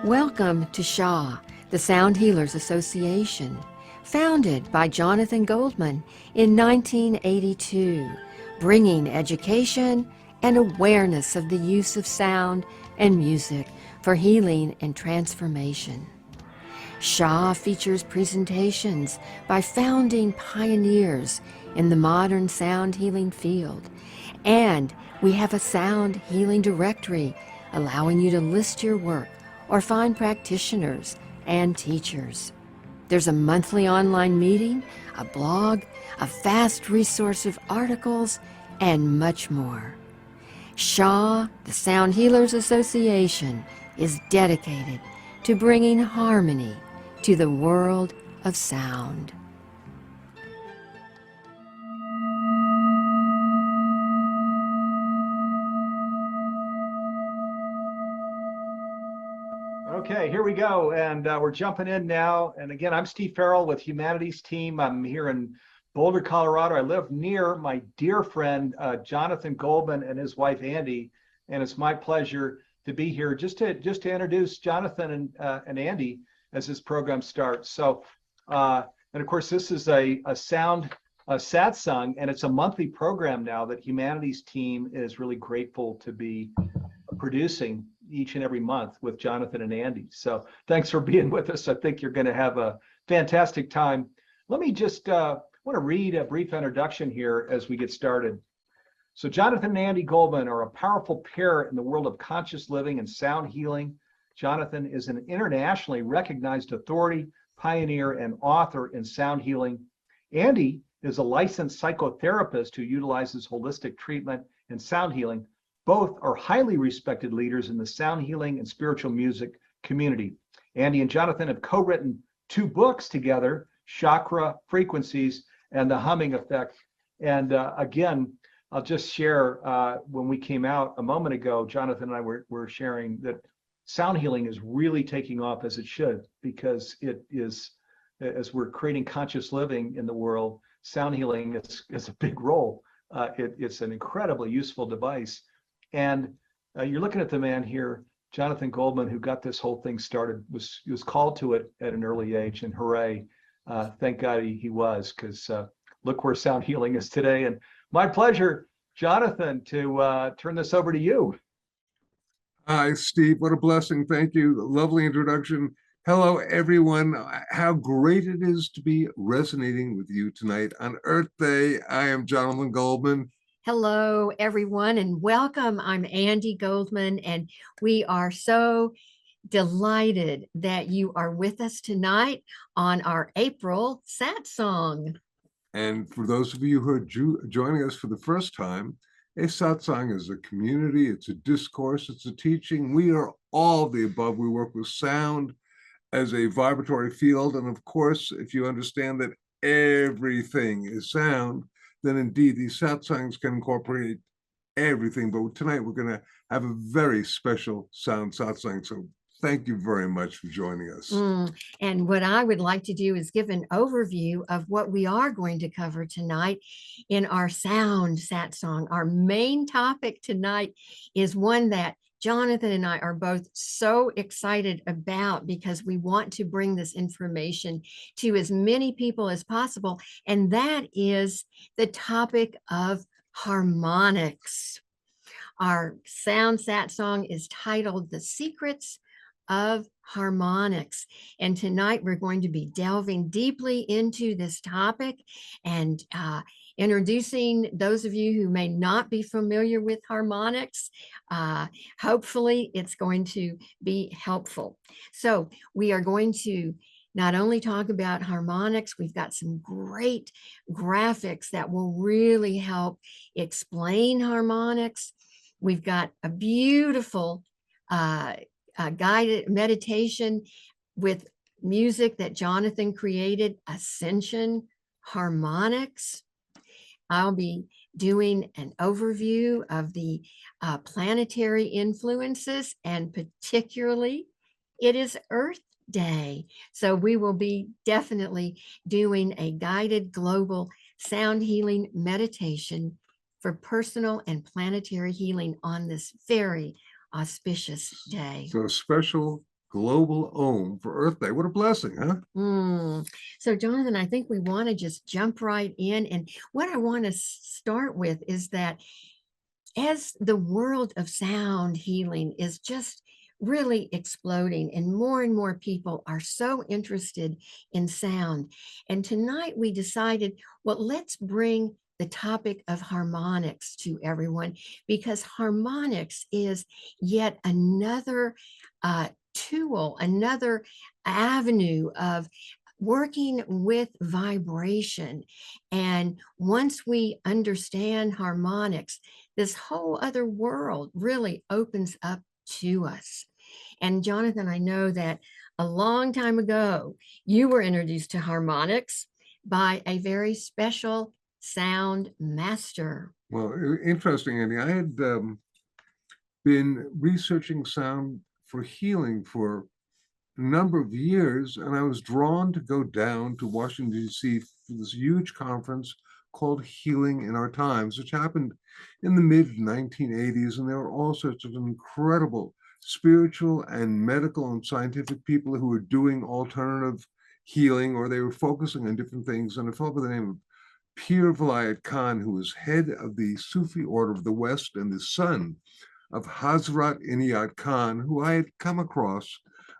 Welcome to SHA, the Sound Healers Association, founded by Jonathan Goldman in 1982, bringing education and awareness of the use of sound and music for healing and transformation. SHA features presentations by founding pioneers in the modern sound healing field, and we have a sound healing directory allowing you to list your work or find practitioners and teachers. There's a monthly online meeting, a blog, a vast resource of articles, and much more. SHA, the Sound Healers Association, is dedicated to bringing harmony to the world of sound. Okay, here we go, and we're jumping in now. And again, I'm Steve Farrell with Humanities Team. I'm here in Boulder, Colorado. I live near my dear friend Jonathan Goldman and his wife Andi, and it's my pleasure to be here just to introduce Jonathan and Andi as this program starts. So, and of course, this is a Sound Satang, and it's a monthly program now that Humanities Team is really grateful to be producing each and every month with Jonathan and Andi. So thanks for being with us. I think you're going to have a fantastic time. Let me just want to read a brief introduction here as we get started. So Jonathan and Andi Goldman are a powerful pair in the world of conscious living and sound healing. Jonathan is an internationally recognized authority, pioneer, and author in sound healing. Andi is a licensed psychotherapist who utilizes holistic treatment and sound healing. Both are highly respected leaders in the sound healing and spiritual music community. Andi and Jonathan have co-written 2 books together, Chakra Frequencies and The Humming Effect. And again, I'll just share, when we came out a moment ago, Jonathan and I were sharing that sound healing is really taking off as it should, because it is, as we're creating conscious living in the world, sound healing is a big role. It's an incredibly useful device. And you're looking at the man here, Jonathan Goldman, who got this whole thing started, was called to it at an early age, and hooray, thank God he was, because look where sound healing is today. And my pleasure, Jonathan, to turn this over to you. Hi, Steve. What a blessing. Thank you. Lovely introduction. Hello, everyone. How great it is to be resonating with you tonight on Earth Day. I am Jonathan Goldman. Hello, everyone, and welcome. I'm Andi Goldman, and we are so delighted that you are with us tonight on our April Satsang. And for those of you who are joining us for the first time, a satsang is a community, it's a discourse, it's a teaching. We are all the above. We work with sound as a vibratory field. And of course, if you understand that everything is sound, then indeed these satsangs can incorporate everything. But tonight we're going to have a very special sound satsang. So thank you very much for joining us. And what I would like to do is give an overview of what we are going to cover tonight in our sound satsang. Our main topic tonight is one that Jonathan and I are both so excited about, because we want to bring this information to as many people as possible. And that is the topic of harmonics. Our sound satsang is titled The Secrets of Harmonics. And tonight we're going to be delving deeply into this topic and introducing those of you who may not be familiar with harmonics. Hopefully it's going to be helpful. So we are going to not only talk about harmonics, we've got some great graphics that will really help explain harmonics. We've got a beautiful guided meditation with music that Jonathan created, Ascension Harmonics. I'll be doing an overview of the planetary influences, and particularly it is Earth Day. So we will be definitely doing a guided global sound healing meditation for personal and planetary healing on this very auspicious day. So a special global Om for Earth Day. What a blessing, huh? So, Jonathan, I think we want to just jump right in. And what I want to start with is that as the world of sound healing is just really exploding, and more people are so interested in sound. And tonight we decided, well, let's bring the topic of harmonics to everyone, because harmonics is yet another tool, another avenue of working with vibration. And once we understand harmonics, this whole other world really opens up to us. And Jonathan, I know that a long time ago, you were introduced to harmonics by a very special sound master. Well, interesting, Andy. I had been researching sound for healing for a number of years, and I was drawn to go down to Washington, D.C. for this huge conference called Healing in Our Times, which happened in the mid-1980s, and there were all sorts of incredible spiritual and medical and scientific people who were doing alternative healing, or they were focusing on different things. And a fellow by the name of Pir Vilayat Khan, who was head of the Sufi Order of the West and the son of Hazrat Inayat Khan, who I had come across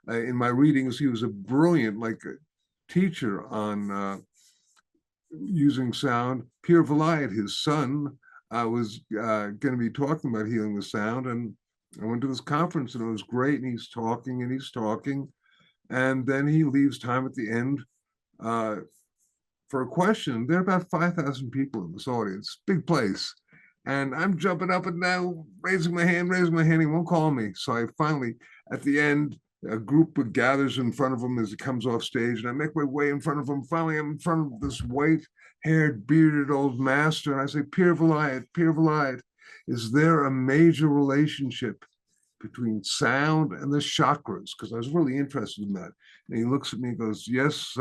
in my readings. He was a brilliant, teacher on using sound. Pir Vilayat, his son, was going to be talking about healing with sound, and I went to this conference, and it was great. And he's talking, and then he leaves time at the end for a question. There are about 5,000 people in this audience, big place. And I'm jumping up and down, raising my hand. He won't call me. So I finally, at the end, a group gathers in front of him as he comes off stage, and I make my way in front of him. Finally, I'm in front of this white-haired, bearded old master, and I say, Pir Vilayat, is there a major relationship between sound and the chakras? Because I was really interested in that. And he looks at me and goes, yes,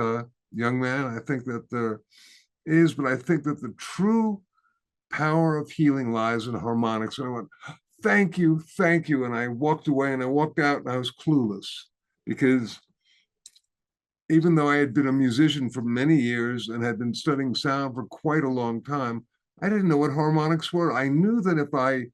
young man, I think that there is, but I think that the true power of healing lies in harmonics. And I went, thank you. And I walked away, and I walked out, and I was clueless, because even though I had been a musician for many years and had been studying sound for quite a long time, I didn't know what harmonics were. I knew that if I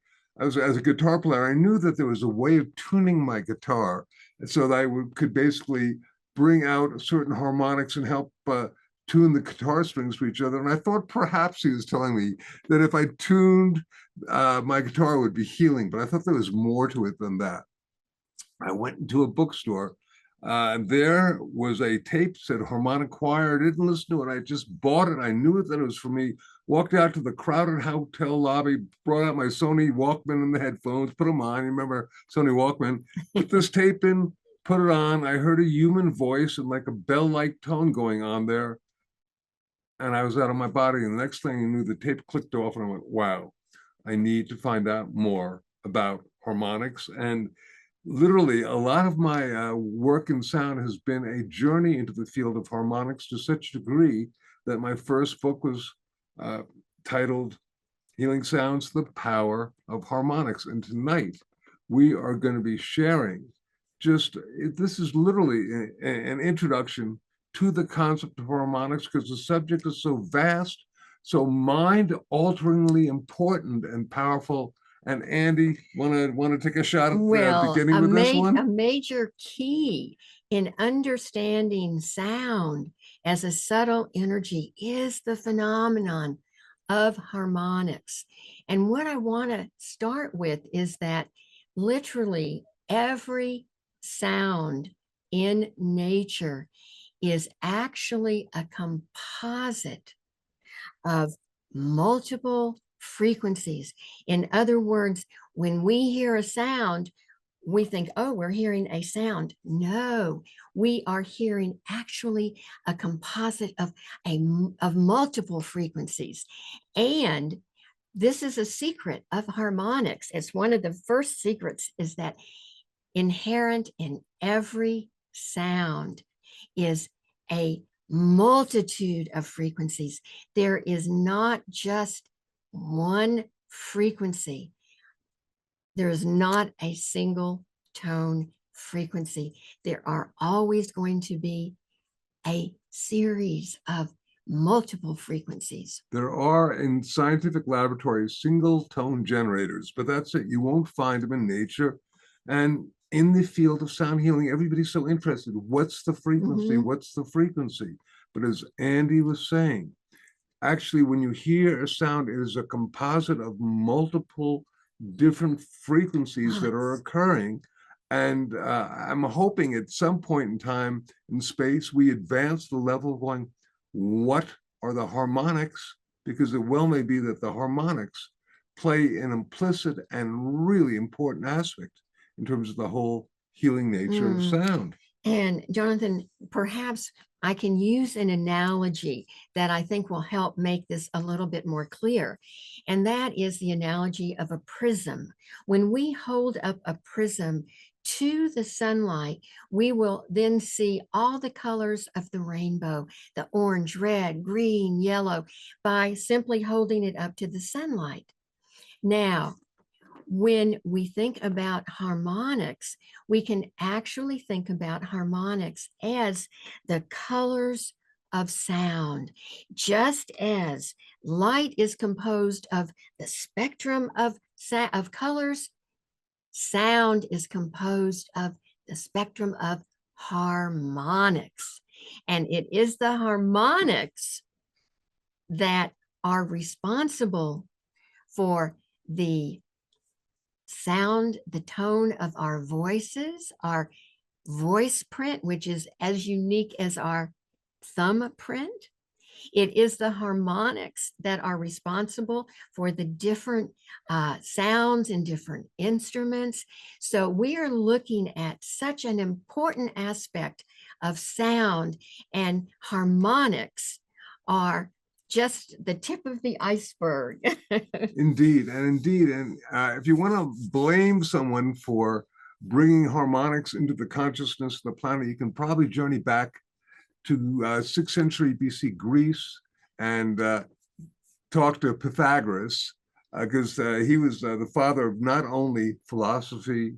was, as a guitar player, I knew that there was a way of tuning my guitar, and so that I could basically bring out certain harmonics and help tune the guitar strings to each other. And I thought perhaps he was telling me that if I tuned my guitar, it would be healing, but I thought there was more to it than that. I went into a bookstore, and there was a tape that said Harmonic Choir. I didn't listen to it. I just bought it. I knew that it was for me. Walked out to the crowded hotel lobby, brought out my Sony Walkman and the headphones, put them on. You remember Sony Walkman? Put this tape in, put it on. I heard a human voice and like a bell-like tone going on there. And I was out of my body. And the next thing you knew, the tape clicked off, and I went, wow, I need to find out more about harmonics. And literally, a lot of my work in sound has been a journey into the field of harmonics to such a degree that my first book was titled Healing Sounds, The Power of Harmonics. And tonight, we are going to be sharing this is literally an introduction to the concept of harmonics, because the subject is so vast, so mind-alteringly important and powerful. And Andy, want to take a shot at beginning with this one? A major key in understanding sound as a subtle energy is the phenomenon of harmonics. And what I want to start with is that literally every sound in nature is actually a composite of multiple frequencies. In other words, when we hear a sound, we think, oh, we're hearing a sound. No, we are hearing actually a composite of multiple frequencies. And this is a secret of harmonics. It's one of the first secrets, is that inherent in every sound is a multitude of frequencies. There is not just one frequency. There is not a single tone frequency. There are always going to be a series of multiple frequencies. There are in scientific laboratories single tone generators, but that's it. You won't find them in nature. And in the field of sound healing, everybody's so interested. What's the frequency? What's the frequency? But as Andy was saying, actually, when you hear a sound, it is a composite of multiple different frequencies that are occurring. And I'm hoping at some point in time in space, we advance the level of going, what are the harmonics? Because it well may be that the harmonics play an implicit and really important aspect in terms of the whole healing nature of sound. And Jonathan, perhaps I can use an analogy that I think will help make this a little bit more clear. And that is the analogy of a prism. When we hold up a prism to the sunlight, we will then see all the colors of the rainbow, the orange, red, green, yellow, by simply holding it up to the sunlight. Now, when we think about harmonics, we can actually think about harmonics as the colors of sound. Just as light is composed of the spectrum of colors, sound is composed of the spectrum of harmonics. And it is the harmonics that are responsible for the sound, the tone of our voices, our voice print, which is as unique as our thumbprint. It is the harmonics that are responsible for the different sounds and different instruments. So we are looking at such an important aspect of sound, and harmonics are just the tip of the iceberg. Indeed. And if you want to blame someone for bringing harmonics into the consciousness of the planet, you can probably journey back to 6th century BC Greece and talk to Pythagoras, because he was the father of not only philosophy,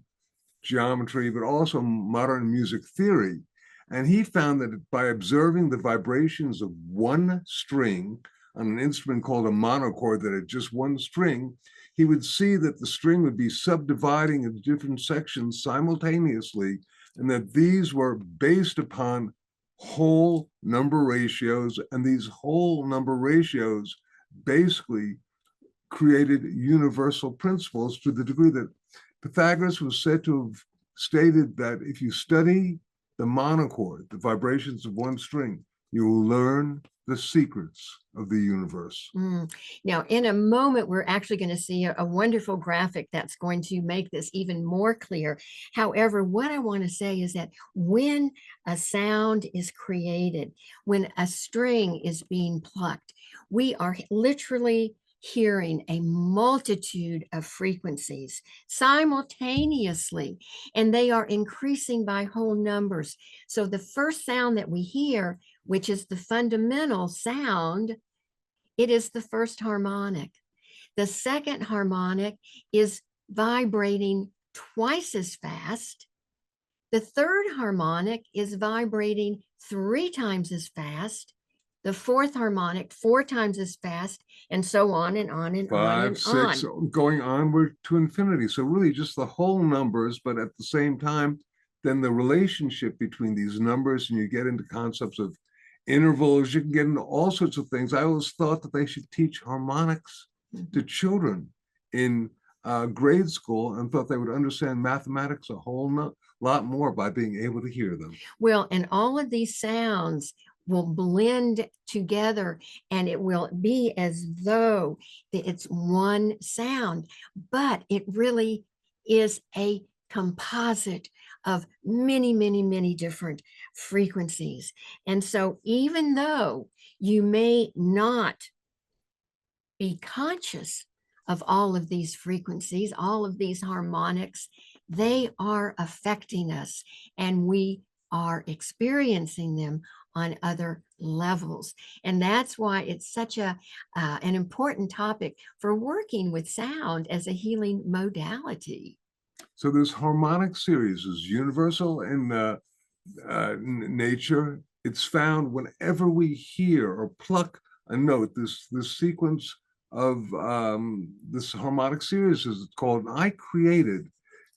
geometry, but also modern music theory. And he found that by observing the vibrations of one string on an instrument called a monochord that had just one string, he would see that the string would be subdividing into different sections simultaneously, and that these were based upon whole number ratios, and these whole number ratios basically created universal principles, to the degree that Pythagoras was said to have stated that if you study the monochord, the vibrations of one string, you will learn the secrets of the universe. Now, in a moment, we're actually going to see a wonderful graphic that's going to make this even more clear. However, what I want to say is that when a sound is created, when a string is being plucked, we are literally hearing a multitude of frequencies simultaneously, and they are increasing by whole numbers. So the first sound that we hear, which is the fundamental sound, it is the first harmonic. The second harmonic is vibrating twice as fast. The third harmonic is vibrating 3 times as fast. The fourth harmonic 4 times as fast, and so on and on and 5, on and 6, on. going onward to infinity. So really just the whole numbers, but at the same time, then the relationship between these numbers, and you get into concepts of intervals, you can get into all sorts of things. I always thought that they should teach harmonics to children in grade school, and thought they would understand mathematics a whole lot more by being able to hear them. Well, and all of these sounds will blend together, and it will be as though it's one sound, but it really is a composite of many, many, many different frequencies. And so even though you may not be conscious of all of these frequencies, all of these harmonics, they are affecting us, and we are experiencing them on other levels. And that's why it's such an important topic for working with sound as a healing modality. So this harmonic series is universal in nature. It's found whenever we hear or pluck a note. This sequence of this harmonic series is called. And I created,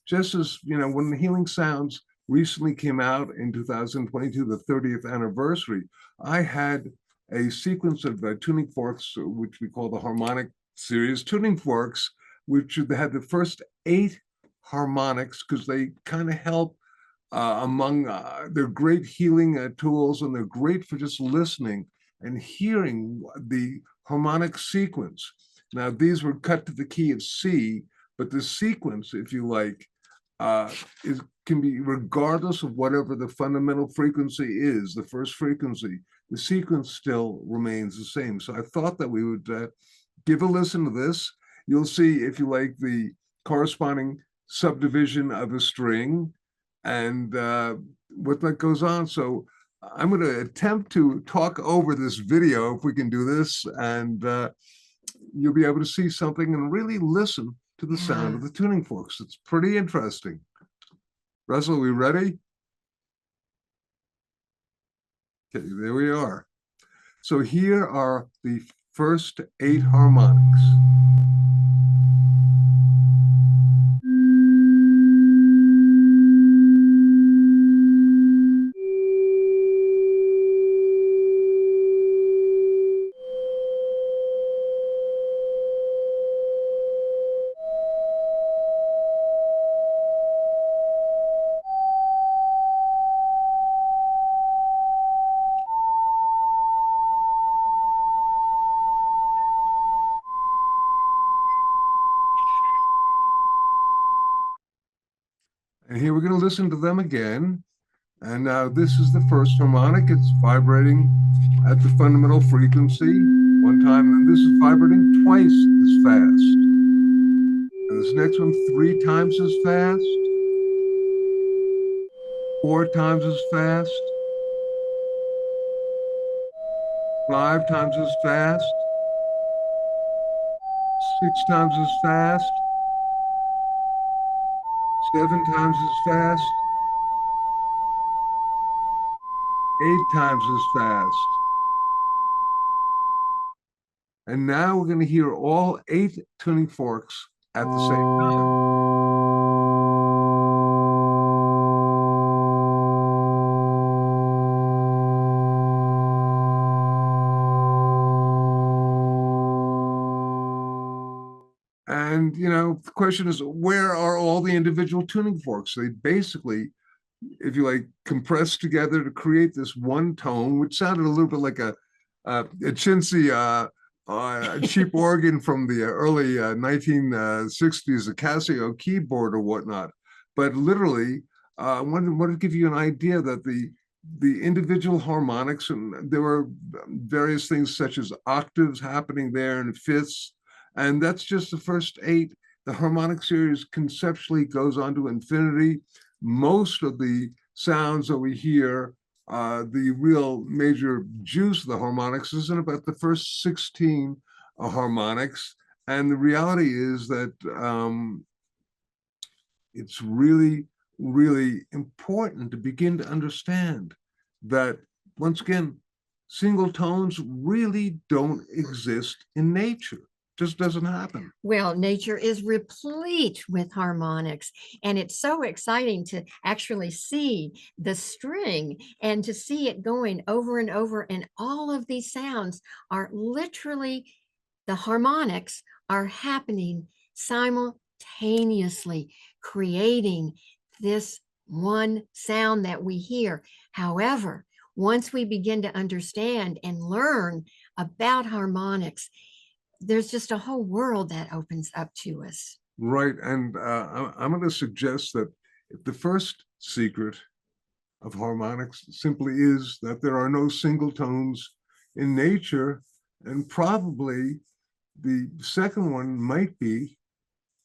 just as when the Healing Sounds recently came out in 2022, the 30th anniversary, I had a sequence of tuning forks, which we call the harmonic series tuning forks, which had the first 8 harmonics, because they kind of help among they're great healing tools, and they're great for just listening and hearing the harmonic sequence. Now, these were cut to the key of C, but the sequence, if you like, can be regardless of whatever the fundamental frequency is, the first frequency, the sequence still remains the same. So I thought that we would give a listen to this. You'll see, if you like, the corresponding subdivision of a string and what that goes on. So I'm going to attempt to talk over this video, if we can do this, and you'll be able to see something and really listen to the sound of the tuning forks. It's pretty interesting. Russell, are we ready? Okay, there we are. So here are the first 8 harmonics. And here we're going to listen to them again. And now this is the first harmonic. It's vibrating at the fundamental frequency one time, and this is vibrating twice as fast. And this next one 3 times as fast, 4 times as fast, 5 times as fast, 6 times as fast, 7 times as fast, 8 times as fast. And now we're going to hear all 8 tuning forks at the same time. And, the question is, where are all the individual tuning forks? They basically, if you like, compress together to create this one tone, which sounded a little bit like a chintzy cheap organ from the early 1960s, a Casio keyboard or whatnot. But literally, I wanted to give you an idea that the individual harmonics, and there were various things such as octaves happening there and fifths, and that's just the first 8. The harmonic series conceptually goes on to infinity. Most of the sounds that we hear, the real major juice of the harmonics is in about the first 16 harmonics. And the reality is that it's really, really important to begin to understand that, once again, single tones really don't exist in nature. Just doesn't happen. Well, nature is replete with harmonics, and it's so exciting to actually see the string and to see it going over and over. And all of these sounds are literally, the harmonics are happening simultaneously, creating this one sound that we hear. However, once we begin to understand and learn about harmonics, there's just a whole world that opens up to us. Right. And I'm going to suggest that the first secret of harmonics simply is that there are no single tones in nature. And probably the second one might be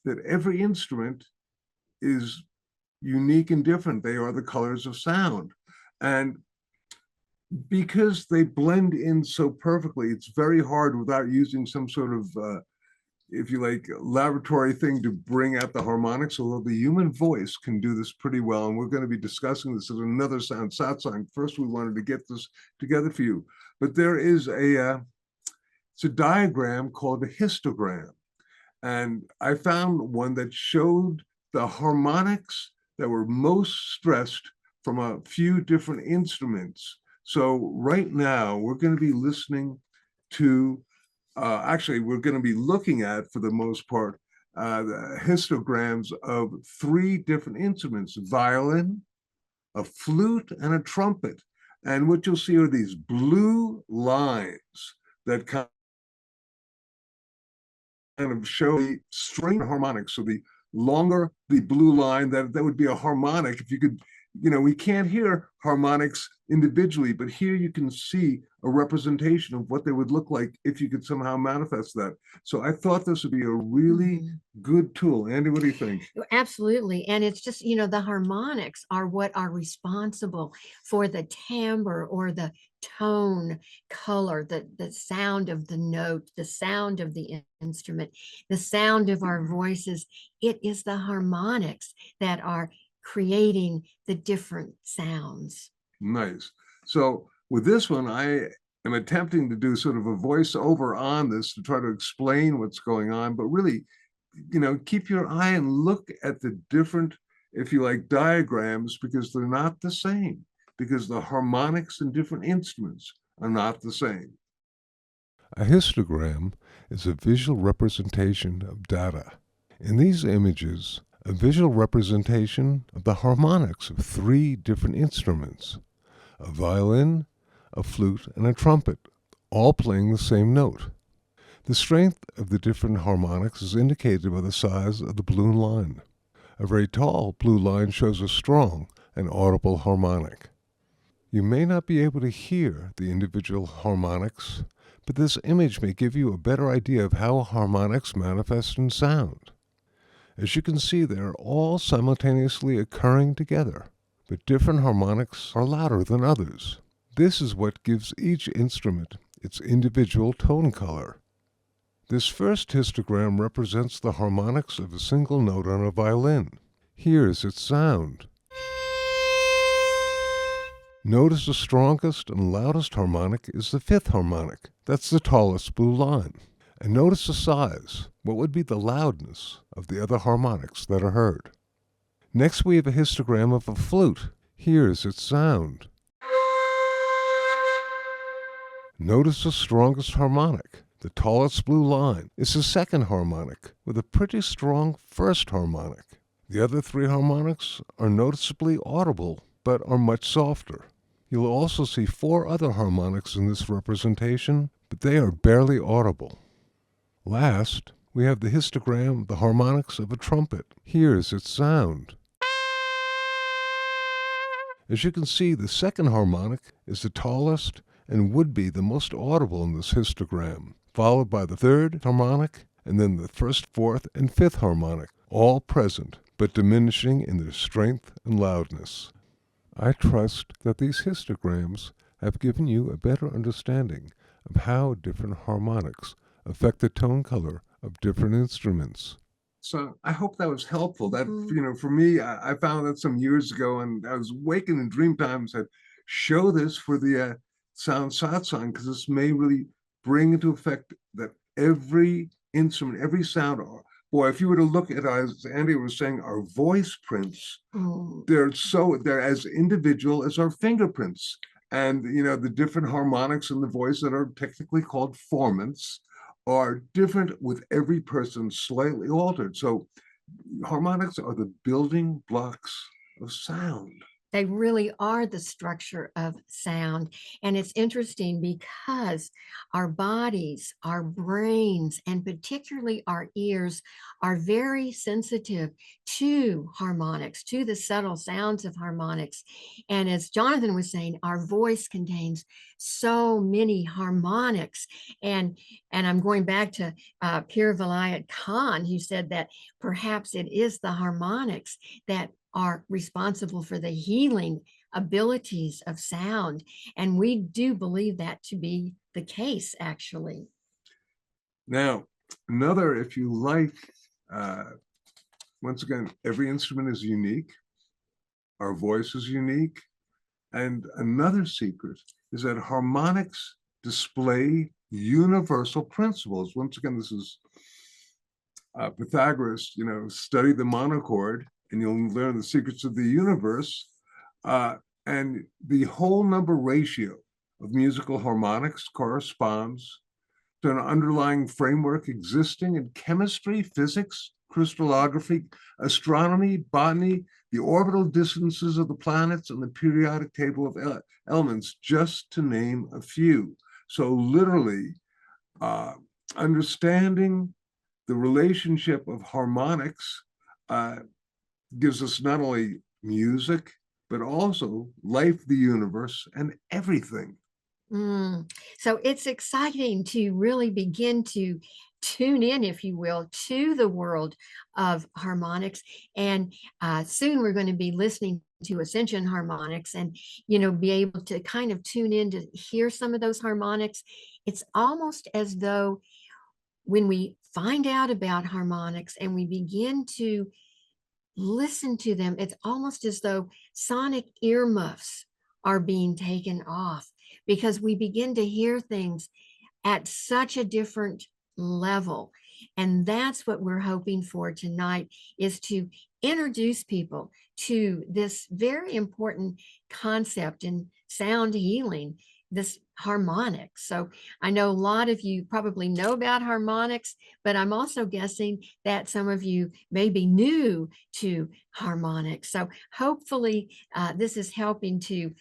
that every instrument is unique and different. They are the colors of sound. And because they blend in so perfectly, it's very hard, without using some sort of if you like, laboratory thing to bring out the harmonics, although the human voice can do this pretty well. And we're going to be discussing this as another Sound Satsang. First, we wanted to get this together for you. But there is it's a diagram called a histogram. And I found one that showed the harmonics that were most stressed from a few different instruments. So right now, we're going to be listening to actually, we're going to be looking at, for the most part, the histograms of 3 different instruments: a violin, a flute, and a trumpet. And what you'll see are these blue lines that kind of show the string harmonics. So the longer the blue line, that would be a harmonic. If you could, we can't hear harmonics individually, but here you can see a representation of what they would look like if you could somehow manifest that. So I thought this would be a really good tool. Andi, what do you think? Absolutely. And it's just, the harmonics are what are responsible for the timbre or the tone, color, the sound of the note, the sound of the instrument, the sound of our voices. It is the harmonics that are creating the different sounds. Nice. So with this one, I am attempting to do sort of a voiceover on this to try to explain what's going on, but really, keep your eye and look at the different, if you like, diagrams, because they're not the same, because the harmonics in different instruments are not the same. A histogram is a visual representation of data. In these images, a visual representation of the harmonics of 3 different instruments: a violin, a flute, and a trumpet, all playing the same note. The strength of the different harmonics is indicated by the size of the blue line. A very tall blue line shows a strong and audible harmonic. You may not be able to hear the individual harmonics, but this image may give you a better idea of how harmonics manifest in sound. As you can see, they are all simultaneously occurring together, but different harmonics are louder than others. This is what gives each instrument its individual tone color. This first histogram represents the harmonics of a single note on a violin. Here's its sound. Notice the strongest and loudest harmonic is the 5th harmonic. That's the tallest blue line. And notice the size. What would be the loudness of the other harmonics that are heard? Next, we have a histogram of a flute. Here's its sound. Notice the strongest harmonic. The tallest blue line is the 2nd harmonic, with a pretty strong 1st harmonic. The other 3 harmonics are noticeably audible, but are much softer. You'll also see 4 other harmonics in this representation, but they are barely audible. Last, we have the histogram of the harmonics of a trumpet. Here's its sound. As you can see, the 2nd harmonic is the tallest and would be the most audible in this histogram, followed by the 3rd harmonic, and then the 1st, 4th, and 5th harmonic, all present, but diminishing in their strength and loudness. I trust that these histograms have given you a better understanding of how different harmonics affect the tone color of different instruments. So I hope that was helpful. That, for me, I found that some years ago, and I was waking in dream time and said, show this for the Sound Satang, because this may really bring into effect that every instrument, every sound, boy, if you were to look at, as Andi was saying, our voice prints, they're as individual as our fingerprints. And, the different harmonics in the voice that are technically called formants are different with every person, slightly altered. So harmonics are the building blocks of sound. They really are the structure of sound. And it's interesting because our bodies, our brains, and particularly our ears are very sensitive to harmonics, to the subtle sounds of harmonics. And as Jonathan was saying, our voice contains so many harmonics. And I'm going back to Pir Vilayat Khan, who said that perhaps it is the harmonics that are responsible for the healing abilities of sound. And we do believe that to be the case, actually. Now, Another, if you like, once again, every instrument is unique. Our voice is unique. And another secret is that harmonics display universal principles. Once again, this is Pythagoras, study the monochord and you'll learn the secrets of the universe. And the whole number ratio of musical harmonics corresponds to an underlying framework existing in chemistry, physics, crystallography, astronomy, botany, the orbital distances of the planets, and the periodic table of elements, just to name a few. So literally, understanding the relationship of harmonics gives us not only music, but also life, the universe, and everything. So it's exciting to really begin to tune in, if you will, to the world of harmonics. And soon we're going to be listening to Ascension harmonics and, be able to kind of tune in to hear some of those harmonics. It's almost as though when we find out about harmonics and we begin to listen to them, it's almost as though sonic earmuffs are being taken off, because we begin to hear things at such a different level. And that's what we're hoping for tonight, is to introduce people to this very important concept in sound healing, this harmonics. So I know a lot of you probably know about harmonics, but I'm also guessing that some of you may be new to harmonics. So hopefully this is helping to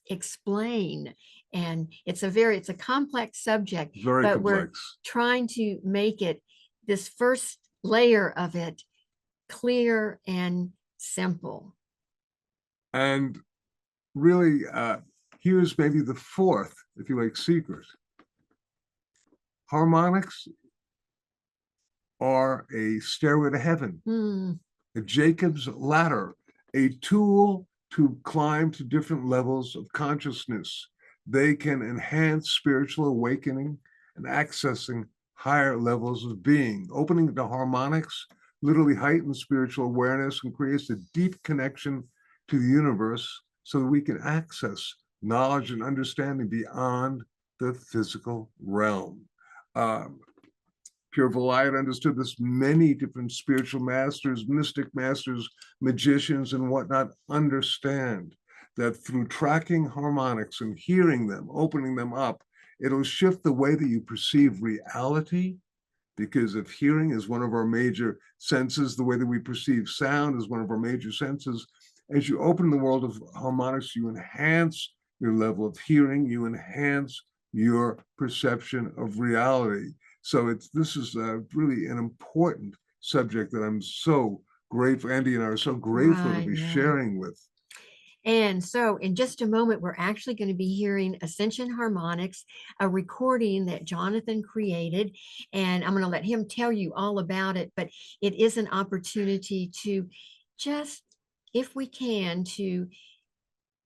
explain. And it's a complex subject, Very but complex. We're trying to make it, this first layer of it, clear and simple. And really, here's maybe the fourth, if you like, secret. Harmonics are a stairway to heaven, a Jacob's ladder, a tool to climb to different levels of consciousness. They can enhance spiritual awakening and accessing higher levels of being. Opening to harmonics literally heightens spiritual awareness and creates a deep connection to the universe so that we can access knowledge and understanding beyond the physical realm. Pir Vilayat understood this. Many different spiritual masters, mystic masters, magicians, and whatnot understand that through tracking harmonics and hearing them, opening them up, it'll shift the way that you perceive reality, because if hearing is one of our major senses, the way that we perceive sound is one of our major senses. As you open the world of harmonics, you enhance your level of hearing, you enhance your perception of reality. So this is really an important subject that I'm so grateful, Andi and I are so grateful to be sharing with. And so in just a moment, we're actually going to be hearing Ascension Harmonics, a recording that Jonathan created. And I'm going to let him tell you all about it. But it is an opportunity to just, if we can, to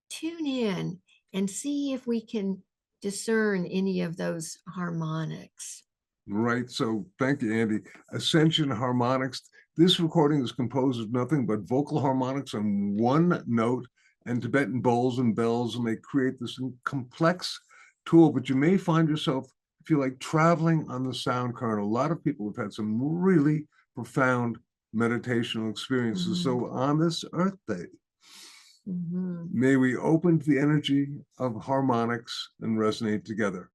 tune in and see if we can discern any of those harmonics. Right. So thank you, Andi. Ascension Harmonics. This recording is composed of nothing but vocal harmonics on one note and Tibetan bowls and bells, and they create this complex tool. But you may find yourself, if you like, traveling on the sound current. A lot of people have had some really profound meditational experiences. So on this Earth Day, may we open to the energy of harmonics and resonate together.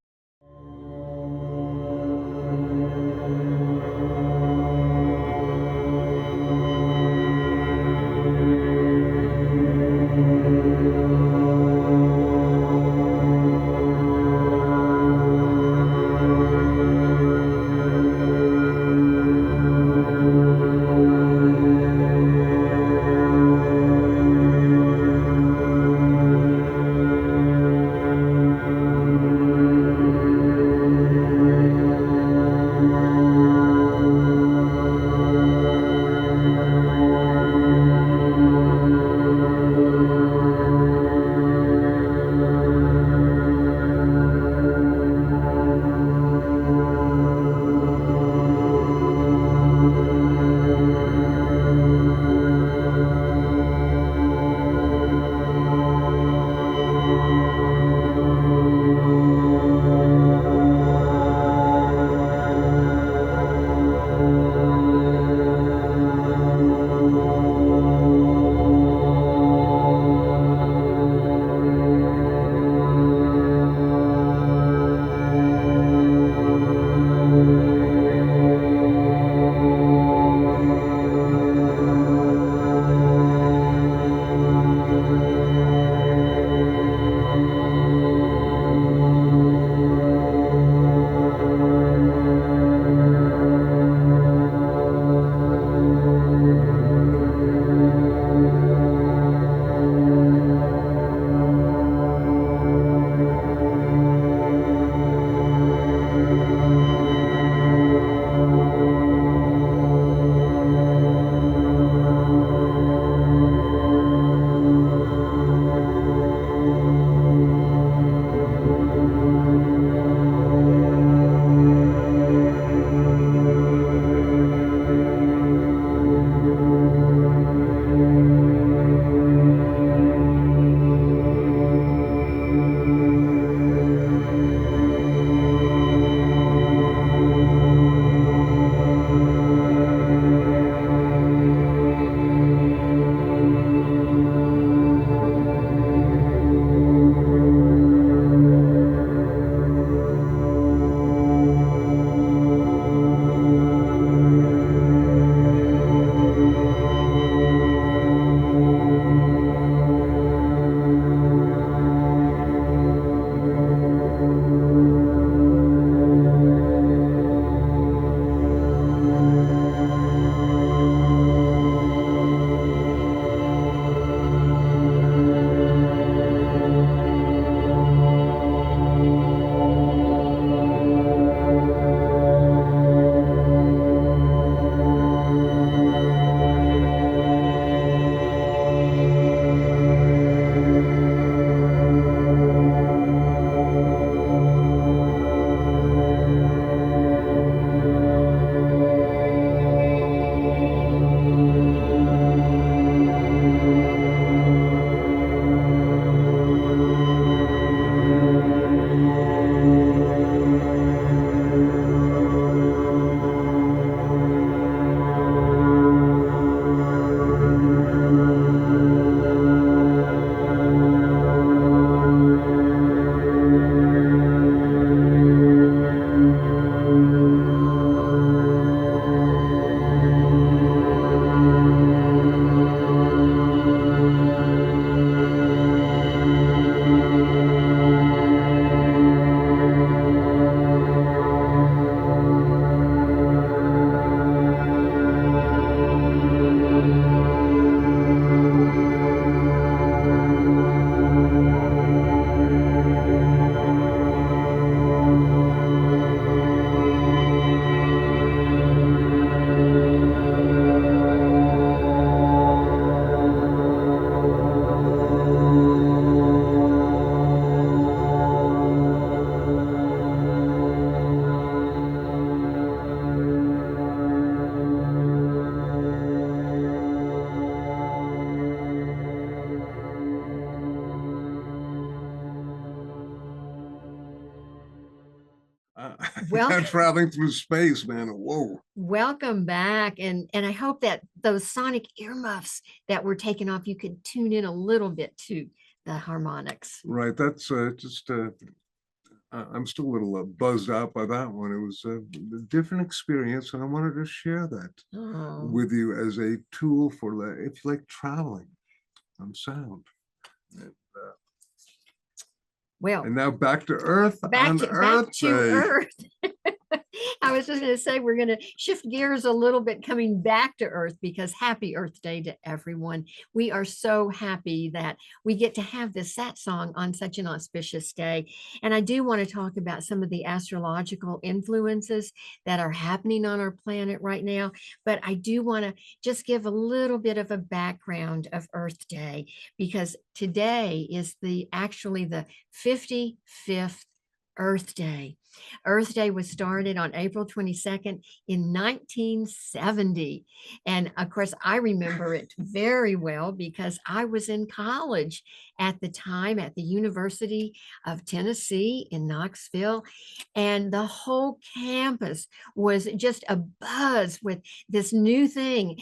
Well, traveling through space, man. Whoa. welcome back. And I hope that those sonic earmuffs that were taken off, you could tune in a little bit to the harmonics. Right. That's just I'm still a little buzzed out by that one. It was a different experience, and I wanted to share that with you as a tool for if you like traveling on sound. And, well, and now back to Earth. back to Earth. I was just going to say, we're going to shift gears a little bit coming back to Earth, because happy Earth Day to everyone. We are so happy that we get to have this satsang on such an auspicious day. And I do want to talk about some of the astrological influences that are happening on our planet right now. But I do want to just give a little bit of a background of Earth Day, because today is actually the 55th Earth Day. Earth Day was started on April 22nd in 1970. And of course, I remember it very well because I was in college at the time at the University of Tennessee in Knoxville. And the whole campus was just abuzz with this new thing,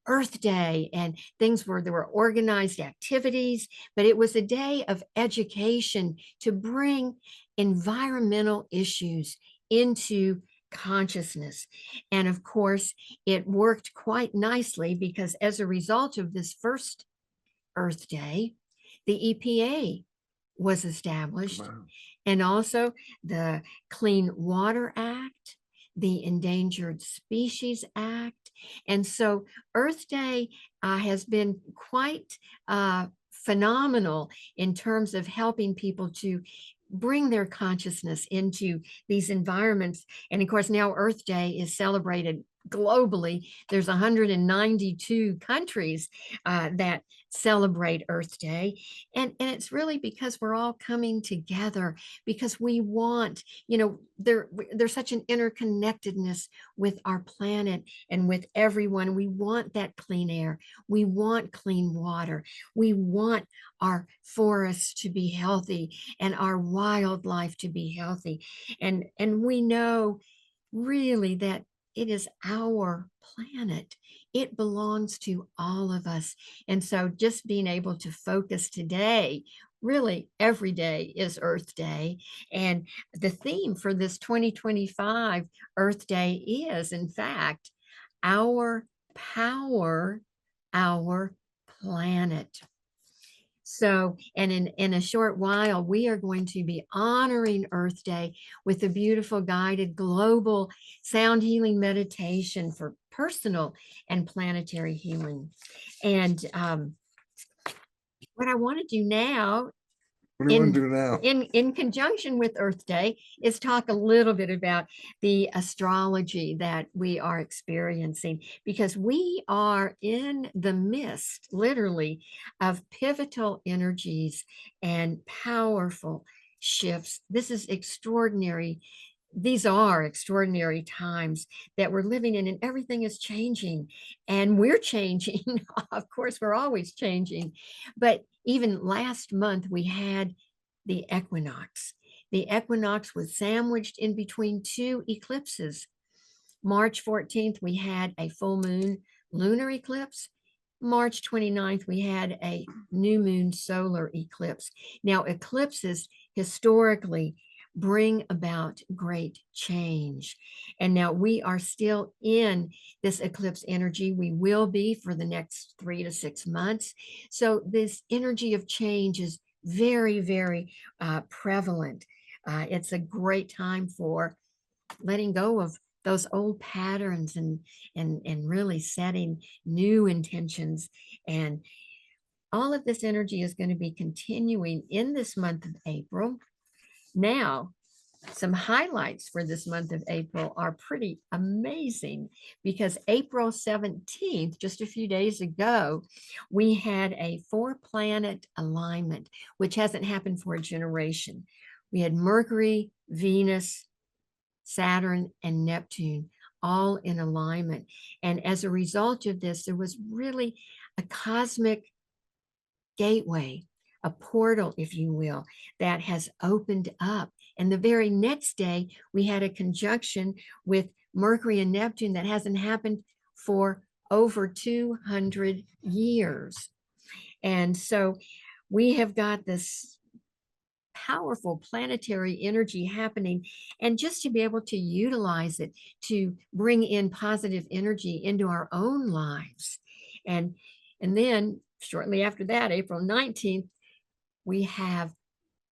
Earth Day, and there were organized activities, but it was a day of education to bring environmental issues into consciousness. And of course, it worked quite nicely, because as a result of this first Earth Day, the EPA was established. Wow. And also the Clean Water Act, the Endangered Species Act. And so Earth Day has been quite phenomenal in terms of helping people to bring their consciousness into these environments. And of course, now Earth Day is celebrated globally. There's 192 countries that celebrate Earth Day. And it's really because we're all coming together, because we want, there's such an interconnectedness with our planet and with everyone. We want that clean air. We want clean water. We want our forests to be healthy and our wildlife to be healthy. And we know really that it is our planet. It belongs to all of us. And so just being able to focus today, really every day is Earth Day. And the theme for this 2025 Earth Day is, in fact, our power, our planet. So, and in a short while, we are going to be honoring Earth Day with a beautiful guided global sound healing meditation for personal and planetary healing. And what I want to do now, What do you want to do now? in conjunction with Earth Day, is talk a little bit about the astrology that we are experiencing, because we are in the midst, literally, of pivotal energies and powerful shifts. This is extraordinary. These are extraordinary times that we're living in, and everything is changing, and we're changing. Of course, we're always changing. But even last month, we had the equinox. The equinox was sandwiched in between two eclipses. March 14th, we had a full moon lunar eclipse. March 29th, we had a new moon solar eclipse. Now, eclipses historically bring about great change. And now we are still in this eclipse energy. We will be for the next 3 to 6 months. So this energy of change is very, very prevalent. It's a great time for letting go of those old patterns and really setting new intentions. And all of this energy is going to be continuing in this month of April. Now, some highlights for this month of April are pretty amazing, because April 17th, just a few days ago, we had a 4-planet alignment, which hasn't happened for a generation. We had Mercury, Venus, Saturn, and Neptune all in alignment. And as a result of this, there was really a cosmic gateway, a portal, if you will, that has opened up And the very next day, we had a conjunction with Mercury and Neptune that hasn't happened for over 200 years. And so we have got this powerful planetary energy happening, and just to be able to utilize it to bring in positive energy into our own lives. And then shortly after that, April 19th, we have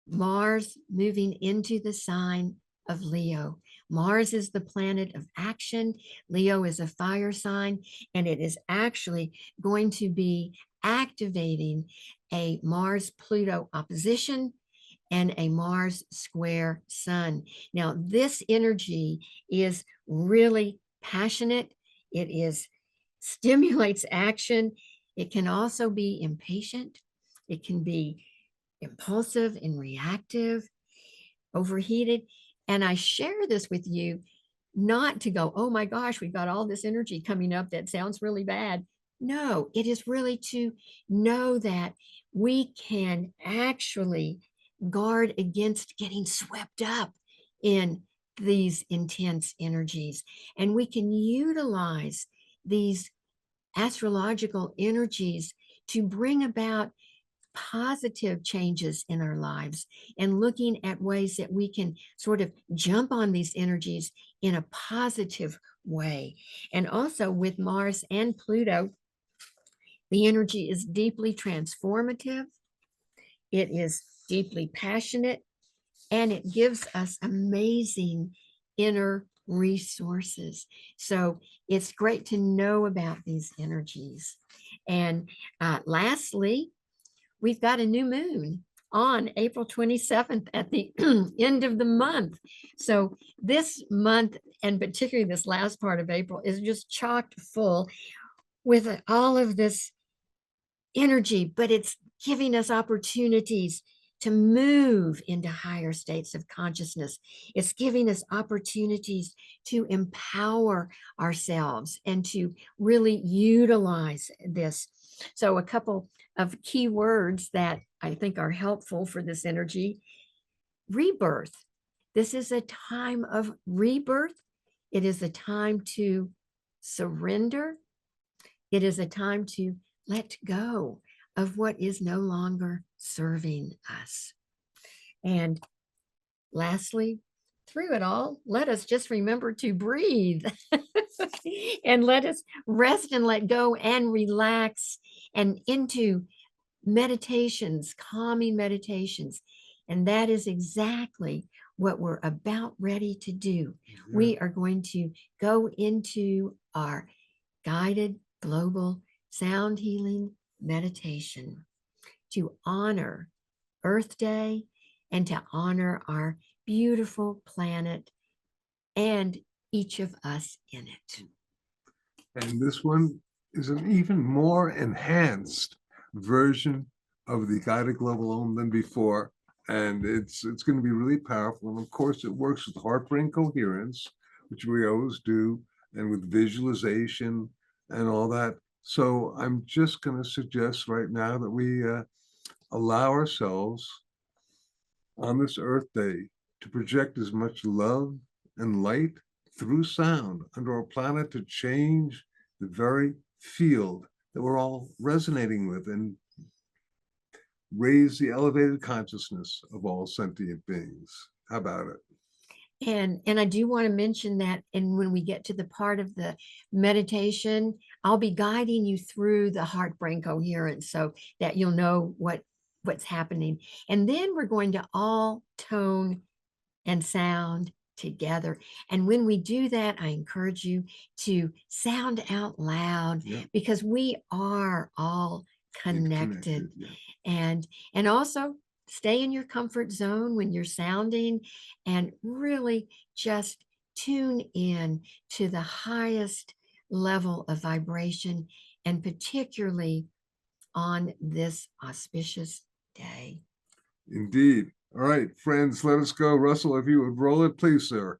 Mars moving into the sign of Leo. Mars is the planet of action. Leo is a fire sign, and it is actually going to be activating a Mars-Pluto opposition and a Mars square Sun. Now, this energy is really passionate. It stimulates action. It can also be impatient. It can be impulsive and reactive, overheated. And I share this with you not to go, oh my gosh, we've got all this energy coming up that sounds really bad. No, it is really to know that we can actually guard against getting swept up in these intense energies. And we can utilize these astrological energies to bring about positive changes in our lives, and looking at ways that we can sort of jump on these energies in a positive way. And also with Mars and Pluto, the energy is deeply transformative. It is deeply passionate, and it gives us amazing inner resources. So it's great to know about these energies. And lastly, we've got a new moon on April 27th at the end of the month. So this month, and particularly this last part of April, is just chocked full with all of this energy, but it's giving us opportunities to move into higher states of consciousness. It's giving us opportunities to empower ourselves and to really utilize this. So a couple of key words that I think are helpful for this energy: rebirth. This is a time of rebirth. It is a time to surrender. It is a time to let go of what is no longer serving us. And lastly, through it all, let us just remember to breathe and let us rest and let go and relax and into meditations, calming meditations. And that is exactly what we're about ready to do. Mm-hmm. We are going to go into our guided global sound healing meditation to honor Earth Day and to honor our beautiful planet and each of us in it. And this one is an even more enhanced version of the guided global home than before. And it's going to be really powerful. And of course, it works with heart brain coherence, which we always do, and with visualization and all that. So I'm just going to suggest right now that we allow ourselves on this Earth Day to project as much love and light through sound under our planet to change the very field that we're all resonating with and raise the elevated consciousness of all sentient beings. How about it? And I do want to mention that, and when we get to the part of the meditation, I'll be guiding you through the heart-brain coherence so that you'll know what's happening. And then we're going to all tone and sound together. And when we do that, I encourage you to sound out loud, because we are all connected. Yeah. And also stay in your comfort zone when you're sounding, and really just tune in to the highest level of vibration, and particularly on this auspicious day. Indeed. All right, friends, let us go. Russell, if you would roll it, please, sir.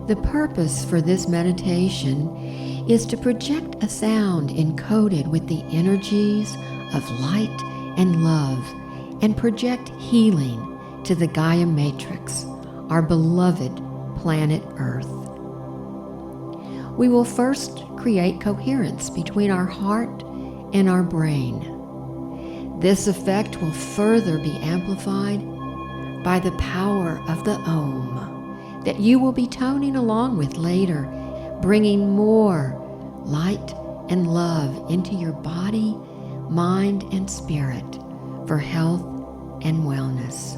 The purpose for this meditation is to project a sound encoded with the energies of light and love and project healing to the Gaia matrix, our beloved planet Earth. We will first create coherence between our heart and our brain. This effect will further be amplified by the power of the Om that you will be toning along with later, bringing more light and love into your body, mind, and spirit for health and wellness.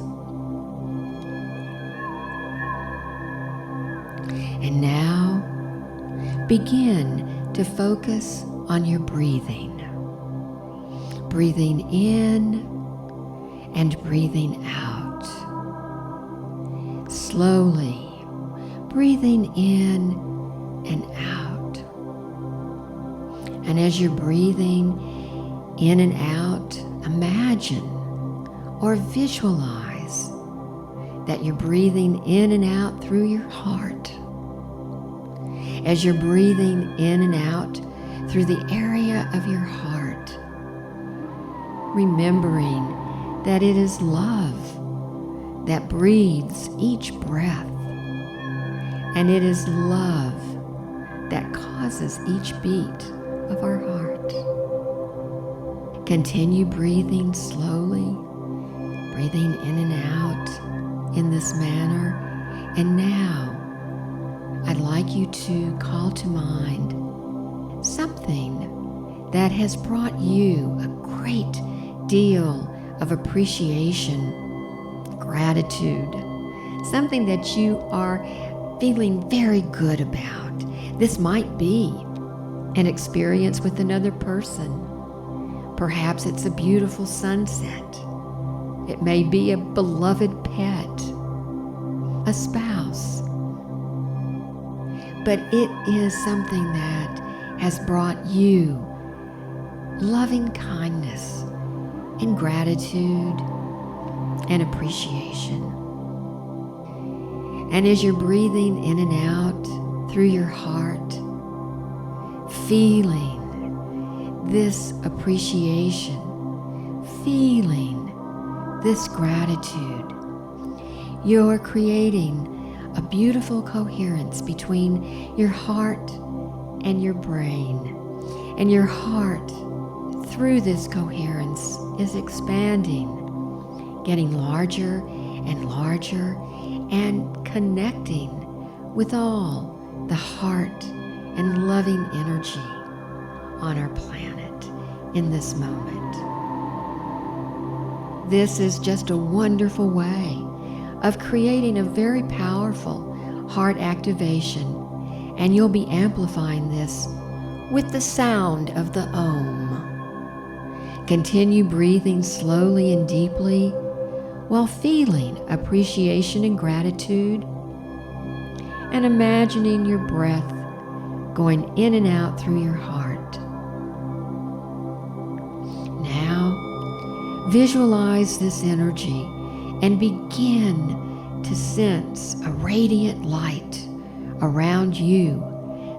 And now, begin to focus on your breathing. Breathing in and breathing out. Slowly breathing in and out. And as you're breathing in and out, imagine or visualize that you're breathing in and out through your heart. As you're breathing in and out through the area of your heart, remembering that it is love that breathes each breath, and it is love that causes each beat of our heart. Continue breathing slowly, breathing in and out in this manner. And now, I'd like you to call to mind something that has brought you a great deal of appreciation, gratitude, something that you are feeling very good about. This might be an experience with another person. Perhaps it's a beautiful sunset. It may be a beloved pet, a spouse. But it is something that has brought you loving kindness and gratitude and appreciation. And as you're breathing in and out through your heart, feeling this appreciation, feeling this gratitude, you're creating a beautiful coherence between your heart and your brain. And your heart, through this coherence, is expanding, getting larger and larger, and connecting with all the heart and loving energy on our planet in this moment. This is just a wonderful way of creating a very powerful heart activation, and you'll be amplifying this with the sound of the Om. Continue breathing slowly and deeply while feeling appreciation and gratitude, and imagining your breath going in and out through your heart. Now, visualize this energy and begin to sense a radiant light around you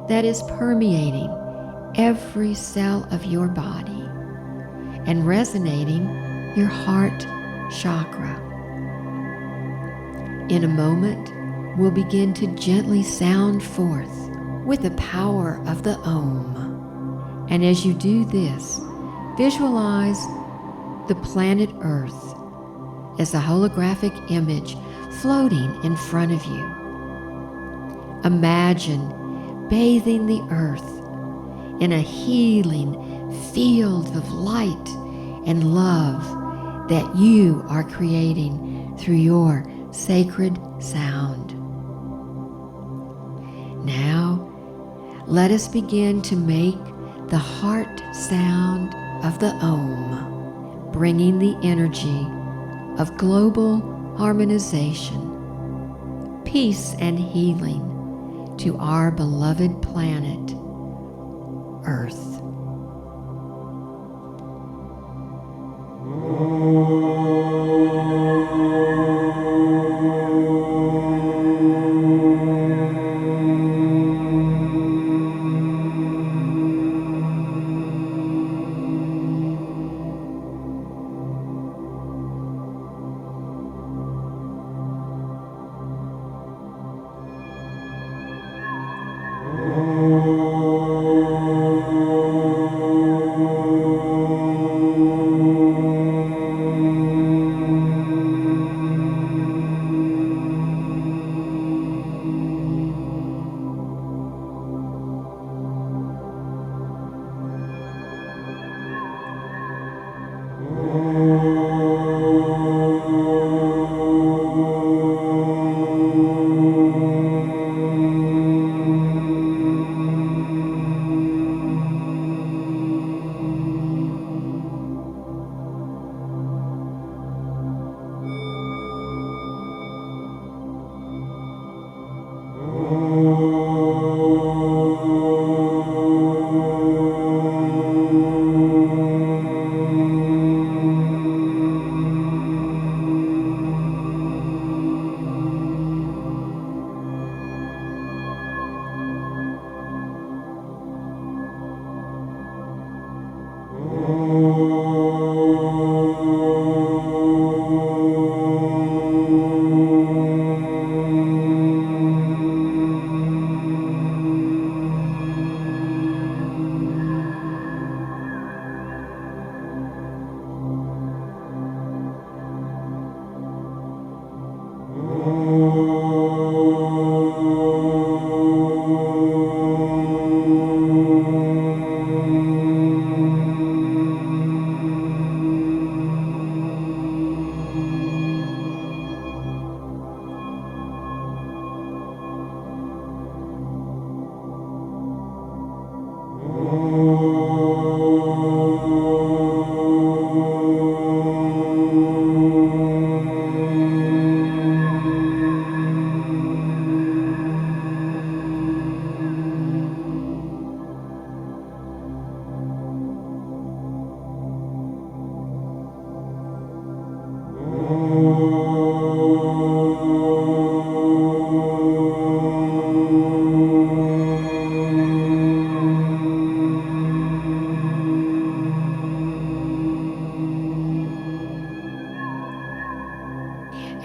that is permeating every cell of your body and resonating your heart chakra. In a moment, we'll begin to gently sound forth with the power of the Om. And as you do this, visualize the planet Earth as a holographic image floating in front of you. Imagine bathing the Earth in a healing field of light and love that you are creating through your sacred sound. Now, let us begin to make the heart sound of the Om, bringing the energy of global harmonization, peace, and healing to our beloved planet, Earth.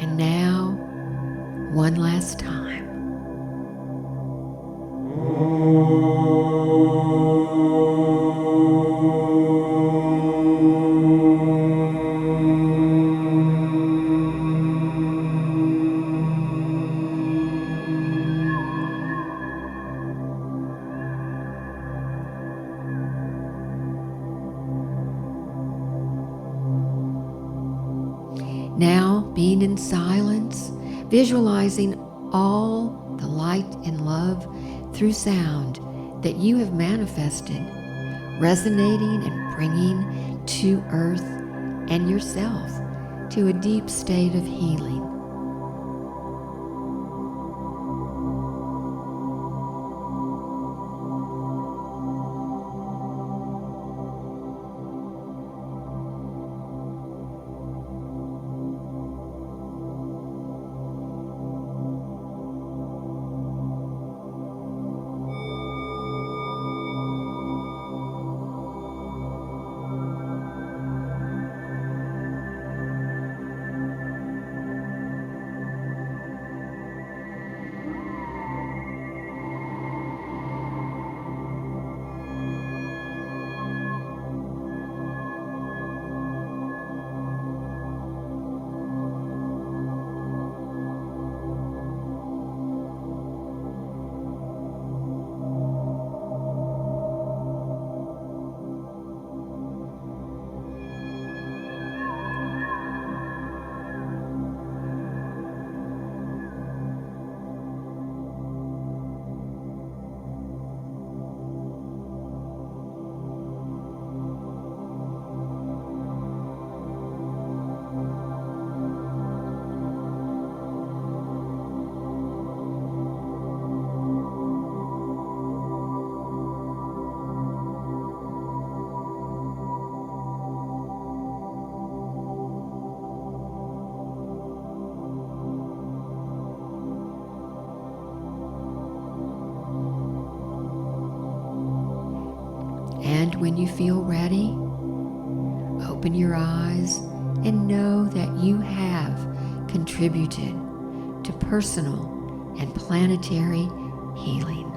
And now, one last time. Now, being in silence, visualizing all the light and love through sound that you have manifested, resonating and bringing to earth and yourself to a deep state of healing. And when you feel ready, open your eyes and know that you have contributed to personal and planetary healing.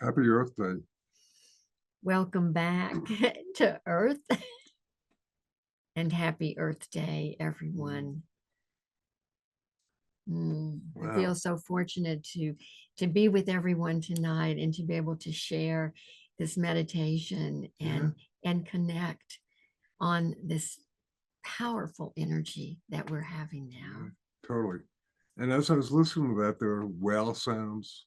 Happy Earth Day. Welcome back to Earth and happy Earth Day, everyone. I Wow. feel so fortunate to be with everyone tonight and to be able to share this meditation and connect on this powerful energy that we're having now. Yeah, totally. And as I was listening to that, there are whale sounds.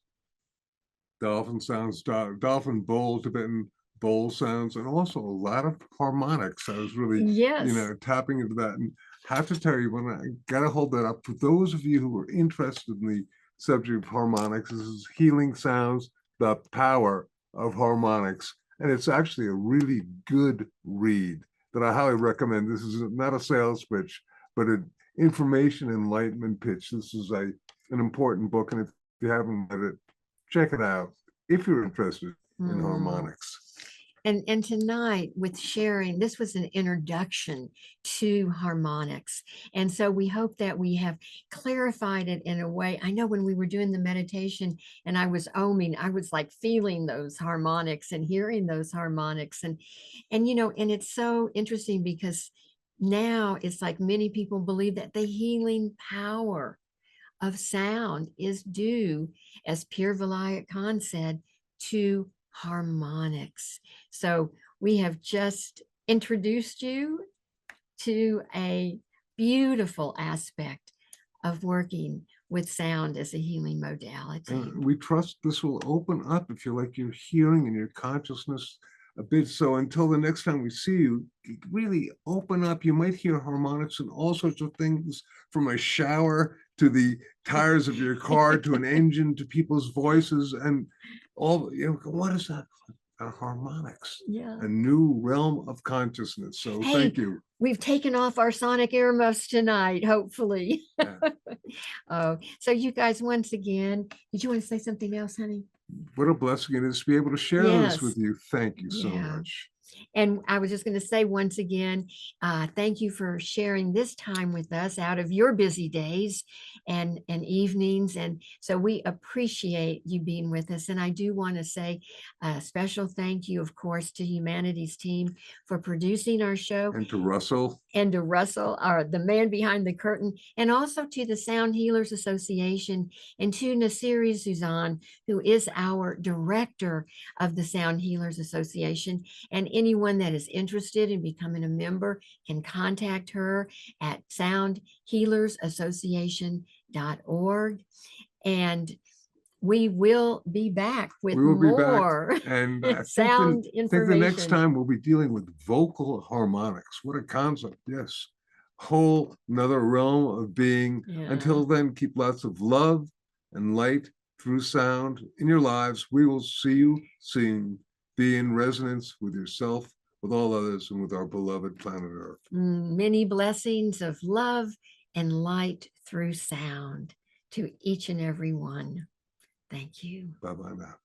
dolphin sounds, dolphin bowl, Tibetan bowl sounds, and also a lot of harmonics. I was really, Yes. tapping into that, and have to tell you, when I gotta hold that up for those of you who are interested in the subject of harmonics. This is Healing Sounds, the Power of Harmonics, and it's actually a really good read that I highly recommend. This is not a sales pitch, but an information enlightenment pitch. This is an important book, and if you haven't read it, check it out if you're interested in harmonics. And tonight, with sharing, this was an introduction to harmonics. And so we hope that we have clarified it in a way. I know when we were doing the meditation and I was oming, I was like feeling those harmonics and hearing those harmonics. And it's so interesting because now it's like many people believe that the healing power of sound is due, as Pir Vilayat Khan said, to harmonics. So we have just introduced you to a beautiful aspect of working with sound as a healing modality. And we trust this will open up, if you like, your hearing and your consciousness a bit. So until the next time we see you, really open up. You might hear harmonics and all sorts of things, from a shower to the tires of your car to an engine to people's voices and all. What is that? Harmonics. Yeah. A new realm of consciousness. So Hey, thank you. We've taken off our sonic earmuffs tonight, hopefully. Yeah. Oh, so you guys, once again, did you want to say something else, honey? What a blessing it is to be able to share this with you. Thank you so much. And I was just going to say once again, thank you for sharing this time with us out of your busy days and evenings. And so we appreciate you being with us. And I do want to say a special thank you, of course, to Humanity's team for producing our show. And to Russell. And to Russell, the man behind the curtain, and also to the Sound Healers Association, and to Nasiri Suzanne, who is our director of the Sound Healers Association. And anyone that is interested in becoming a member can contact her at soundhealersassociation.org. And we will be back with more and I sound think information. the next time we'll be dealing with vocal harmonics. What a concept. Yes. Whole another realm of being. Until then, keep lots of love and light through sound in your lives. We will see you soon. Be in resonance with yourself, with all others, and with our beloved planet Earth. Many blessings of love and light through sound to each and every one. Thank you. Bye-bye now.